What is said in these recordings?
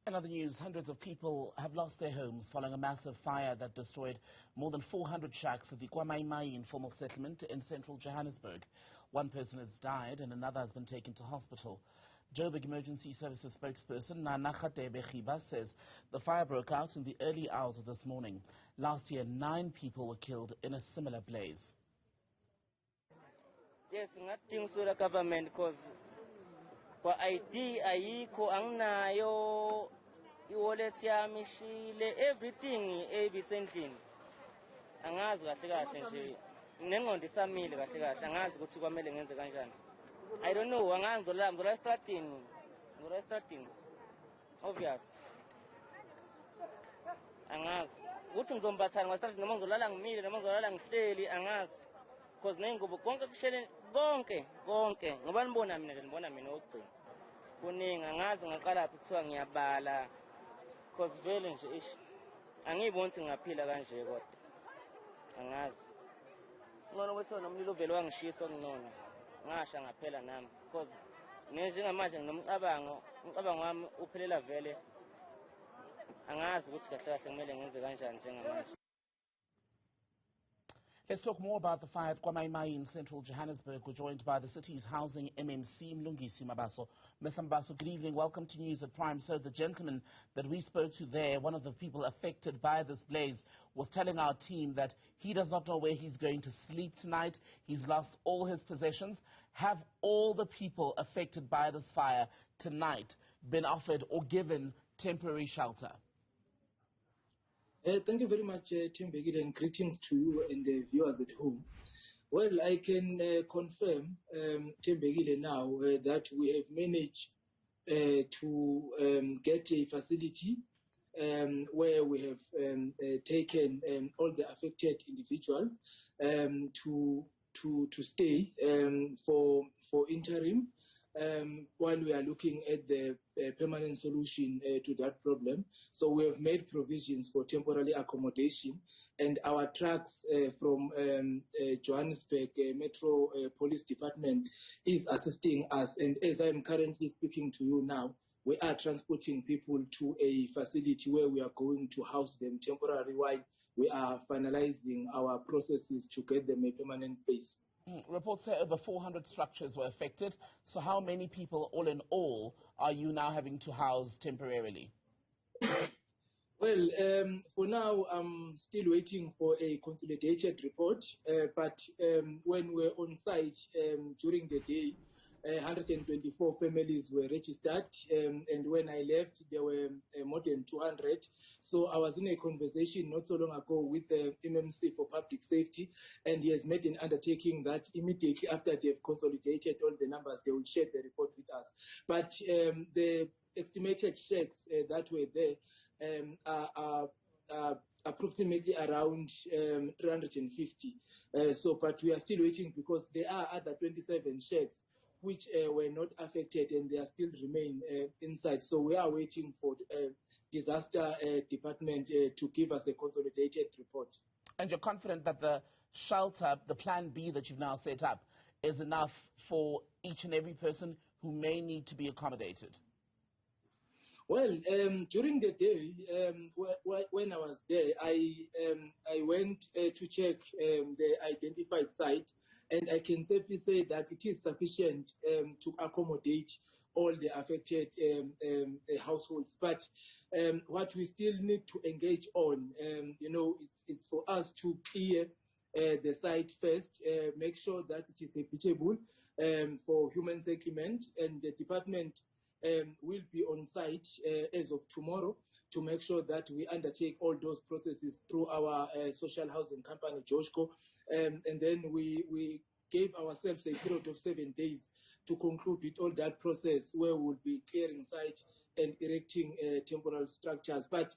In other news, hundreds of people have lost their homes following a massive fire that destroyed more than 400 shacks at the Kwa Mai Mai informal settlement in central Johannesburg. One person has died and another has been taken to hospital. Joburg Emergency Services spokesperson Nanakate Bekhiba says the fire broke out in the early hours of this morning. Last year, 9 people were killed in a similar blaze. Yes, nothing to the government because kwa ID ayiko ang nayo iwallet yami shile everything ebisendlini angazi kahle kahle nje nengqondo isamile kahle kahle angazi ukuthi kwamele ngenze kanjani. I don't know, angazi ngizolala starting obvious angazi ukuthi ngizombathana ngastart noma ngizolala ngimile noma ngizolala ngihleli angazi because nengubo konke kushele konke ngoba nibona mina ogcina kuningi angazi ngaqala kuthiwa ngiyabala because vele nje angiyiboni ukuthi ngaphila kanje kodwa angazi ngcono ukuthi nomlilo vele wangishisa okungcono ngasha ngaphela nami because njengamanje nginomcabango umcabango wami uphelela vele angazi ukuthi kahle kahle kumele ngenze kanjani njengamanje. Let's talk more about the fire at Kwa Mai Mai in central Johannesburg. We're joined by the city's housing MMC, Mlungisi Mabaso. Mr. Mabaso, good evening. Welcome to News at Prime. So the gentleman that we spoke to there, one of the people affected by this blaze, was telling our team that he does not know where he's going to sleep tonight. He's lost all his possessions. Have all the people affected by this fire tonight been offered or given temporary shelter? Thank you very much, Tim Begida, and greetings to you and the viewers at home. Well, I can confirm, Tim Begida, now that we have managed to get a facility where we have taken all the affected individuals to stay for interim while we are looking at the permanent solution to that problem. So we have made provisions for temporary accommodation, and our trucks from Johannesburg Metro Police Department is assisting us. And as I am currently speaking to you now, we are transporting people to a facility where we are going to house them temporarily while we are finalizing our processes to get them a permanent place. Reports say over 400 structures were affected. So how many people, all in all, are you now having to house temporarily? Well, for now, I'm still waiting for a consolidated report. But when we're on site during the day, 124 families were registered, and when I left, there were more than 200. So I was in a conversation not so long ago with the MMC for Public Safety, and he has made an undertaking that immediately after they've consolidated all the numbers, they will share the report with us. But the estimated shacks that were there are approximately around 350. But we are still waiting because there are other 27 shacks which were not affected and they are still remain inside. So we are waiting for disaster department to give us a consolidated report. And you're confident that the shelter, the plan B that you've now set up, is enough for each and every person who may need to be accommodated? Well, during the day, when I was there, I went to check the identified site, and I can safely say that it is sufficient to accommodate all the affected households. But what we still need to engage on, it's for us to clear the site first, make sure that it is habitable for human settlement, and the department will be on site as of tomorrow to make sure that we undertake all those processes through our social housing company, Joshko. And then we gave ourselves a period of 7 days to conclude with all that process where we'll be clearing site and erecting temporal structures. But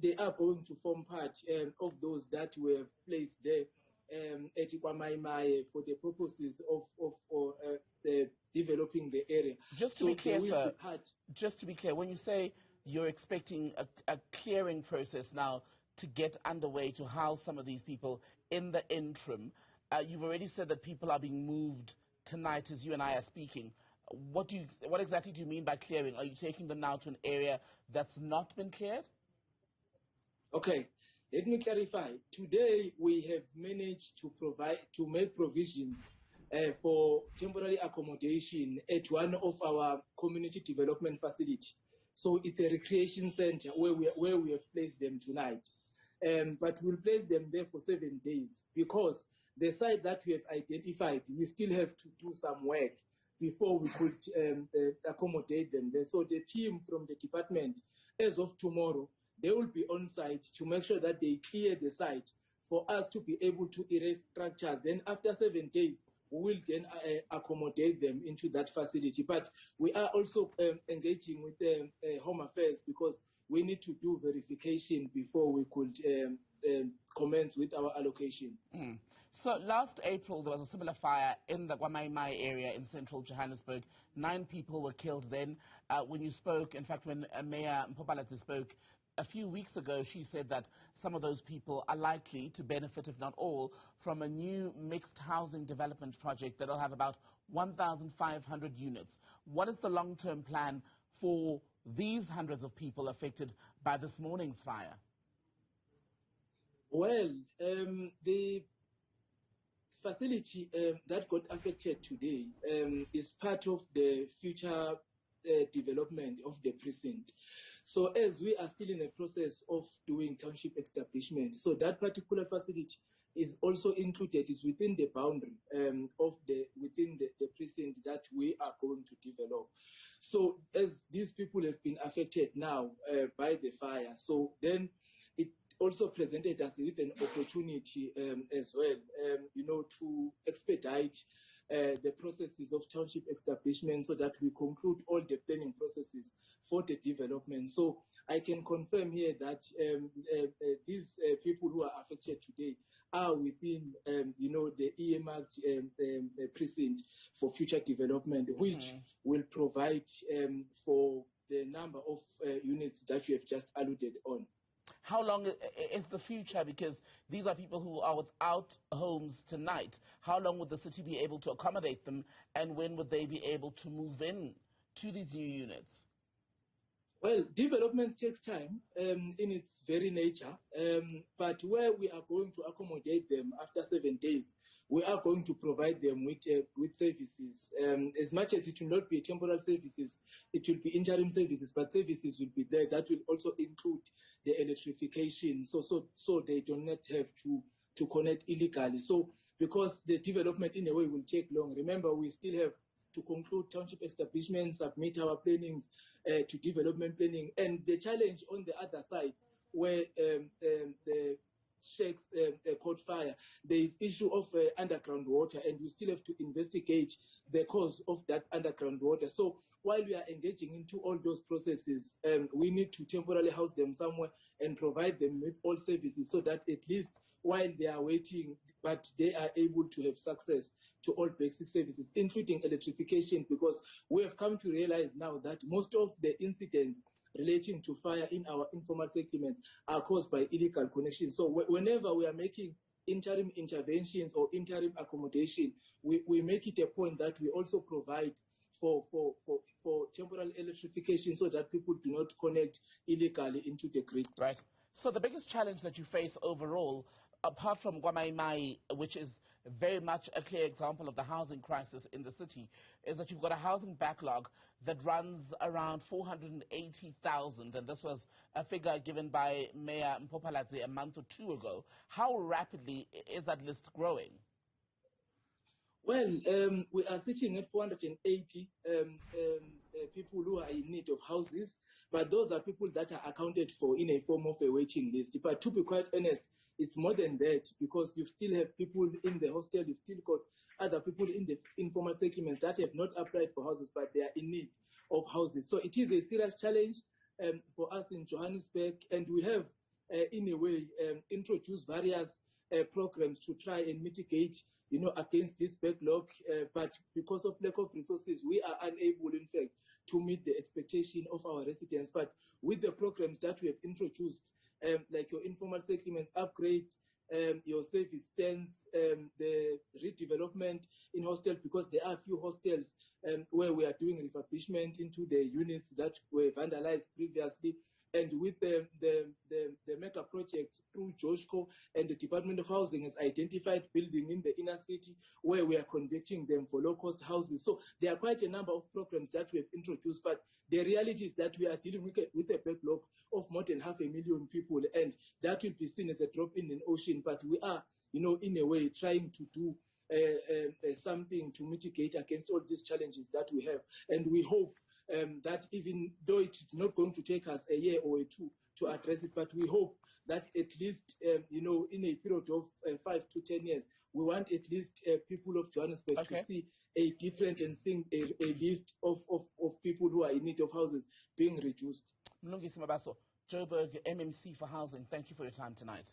they are going to form part of those that we have placed there at Kwa Mai Mai for the purposes of developing the area. Just to be clear, sir, just to be clear, when you say you're expecting a clearing process now to get underway to house some of these people in the interim, you've already said that people are being moved tonight as you and I are speaking. What exactly do you mean by clearing? Are you taking them now to an area that's not been cleared? Okay, let me clarify. Today we have managed to make provisions for temporary accommodation at one of our community development facilities. So it's a recreation center where we have placed them tonight. But we'll place them there for 7 days because the site that we have identified, we still have to do some work before we could accommodate them there. So the team from the department, as of tomorrow, they will be on site to make sure that they clear the site for us to be able to erase structures. Then after 7 days, we will then accommodate them into that facility. But we are also engaging with Home Affairs because we need to do verification before we could commence with our allocation. So last April, there was a similar fire in the Kwa Mai Mai area in central Johannesburg. 9 people were killed then. When you spoke, in fact, when Mayor Mpopalati spoke a few weeks ago, she said that some of those people are likely to benefit, if not all, from a new mixed housing development project that will have about 1,500 units. What is the long-term plan for these hundreds of people affected by this morning's fire? Well, the facility that got affected today is part of the future development of the precinct. So as we are still in the process of doing township establishment, so that particular facility is also included, is within the boundary within the precinct that we are going to develop. So as these people have been affected now by the fire, so then it also presented us with an opportunity as well, to expedite the processes of township establishment so that we conclude all the planning processes for the development. So I can confirm here that these people who are affected today are within, the earmarked precinct for future development, which will provide for the number of units that you have just alluded on. How long is the future? Because these are people who are without homes tonight. How long would the city be able to accommodate them, and when would they be able to move in to these new units? Well, development takes time in its very nature, but where we are going to accommodate them after 7 days, we are going to provide them with services. As much as it will not be temporary services, it will be interim services, but services will be there. That will also include the electrification, so they do not have to connect illegally. So because the development in a way will take long. Remember, we still have to conclude township establishment, submit our plannings to development planning. And the challenge on the other side, where the sheikhs caught fire, there is issue of underground water, and we still have to investigate the cause of that underground water. So while we are engaging into all those processes, we need to temporarily house them somewhere and provide them with all services so that at least while they are waiting, but they are able to have success to all basic services, including electrification, because we have come to realize now that most of the incidents relating to fire in our informal settlements are caused by illegal connections. So whenever we are making interim interventions or interim accommodation, we make it a point that we also provide for temporary electrification so that people do not connect illegally into the grid. Right. So the biggest challenge that you face overall, apart from Kwa Mai Mai, which is very much a clear example of the housing crisis in the city, is that you've got a housing backlog that runs around 480,000, and this was a figure given by Mayor Mpopalati a month or two ago. How rapidly is that list growing? Well, we are sitting at 480 people who are in need of houses, but those are people that are accounted for in a form of a waiting list. But to be quite honest, it's more than that, because you still have people in the hostel, you've still got other people in the informal settlements that have not applied for houses, but they are in need of houses. So it is a serious challenge for us in Johannesburg, and we have, in a way, introduced various programs to try and mitigate, against this backlog. But because of lack of resources, we are unable, in fact, to meet the expectation of our residents. But with the programs that we have introduced, like your informal settlements upgrade, your service stands, the redevelopment in hostels, because there are few hostels where we are doing refurbishment into the units that were vandalized previously. And with the mega project through Joshko and the Department of Housing has identified building in the inner city where we are converting them for low-cost houses. So there are quite a number of programs that we have introduced, but the reality is that we are dealing with a backlog of more than 500,000 people, and that will be seen as a drop in an ocean. But we are, in a way, trying to do something to mitigate against all these challenges that we have. And we hope that even though it's not going to take us a year or two to address it, but we hope that at least, in a period of 5 to 10 years, we want at least people of Johannesburg to see a different and seeing a list of people who are in need of houses being reduced. Mlungisi Mabaso, Joburg MMC for Housing, thank you for your time tonight.